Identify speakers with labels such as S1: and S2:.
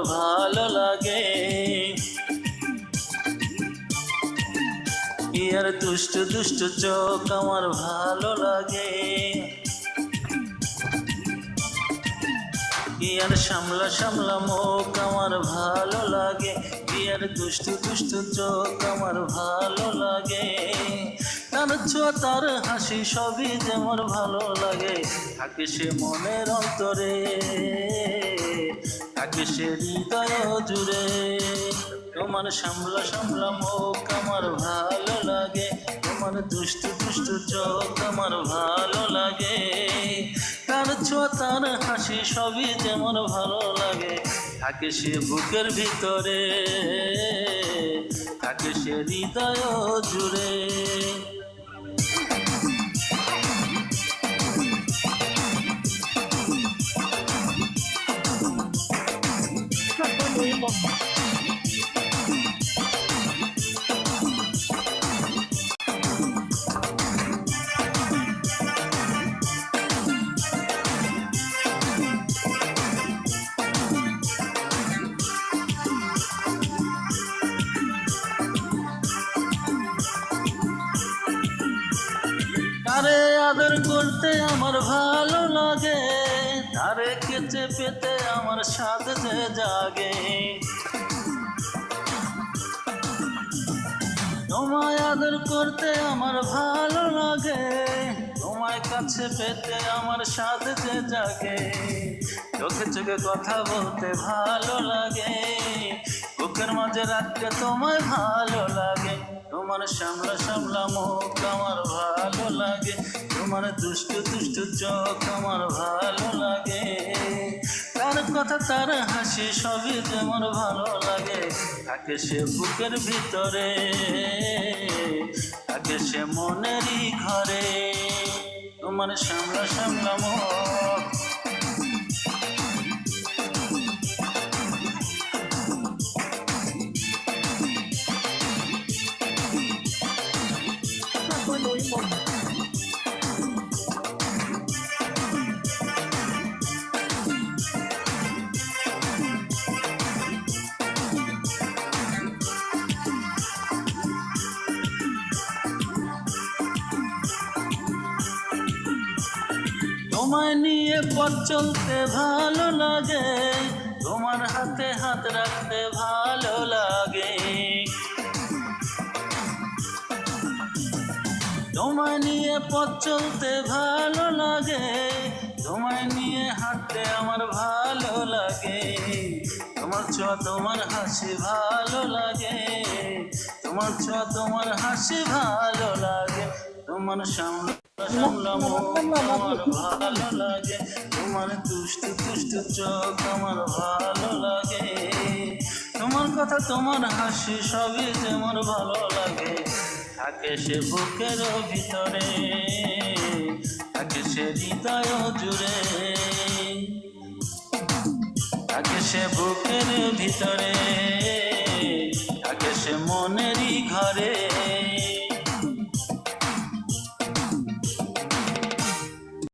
S1: ভালো লাগে ইয়ার দুষ্টু দুষ্টু চোখ আমার ভালো লাগে ইয়ার সামলা সামলা মুখ আমার ভালো লাগে ইয়ার দুষ্টু দুষ্টু চোখ আমার ভালো লাগে তার ছোঁয়া তার হাসি সবই যেমন ভালো লাগে থাকে সে মনের অন্তরে থাকে সে হৃদয় জুড়ে তোমার সামলা সামলা মুখ আমার ভালো লাগে তোমার দুষ্টু দুষ্টু চোখ আমার ভালো লাগে তার ছোঁয়া তার হাসি সবই যেমন ভালো লাগে থাকে সে বুকের ভিতরে থাকে সে হৃদয় জুড়ে তারে আদর করতে আমার ভালো লাগে তারে কেচে পেতে আমার সাথে জাগে তোমায় আদর করতে আমার ভালো লাগে তোমায় কাছে পেতে আমার সাথে জাগে চোখে চোখে কথা বলতে ভালো লাগে বুকের মাঝে রাখতে তোমায় ভালো লাগে তোমার সামলা সামলা মুখ আমার ভালো লাগে তোমার দুষ্টু দুষ্টু চোখ আমার ভালো লাগে তার কথা তার হাসি সবই যেমন ভালো লাগে থাকে সে বুকের ভিতরে থাকে সে মনেরই ঘরে তোমার সামলা সামলা মুখ তোমায় নিয়ে পথ চলতে ভালো লাগে তোমার হাতে হাত রাখতে ভালো লাগে তোমায় নিয়ে পথ চলতে ভালো লাগে তোমায় নিয়ে হাঁটতে আমার ভালো লাগে তোমার ছোঁয়া তোমার হাসি ভালো লাগে তোমার ছোঁয়া তোমার হাসি ভালো লাগে তোমার সামনে সামলা মুখ আমার ভালো লাগে তোমার দুষ্টু দুষ্টু চোখ আমার ভালো লাগে তোমার কথা তোমার হাসি সবই যেমন ভালো লাগে থাকে সে বুকের ভিতরে থাকে সে হৃদয় জুড়ে থাকে সে বুকের ভিতরে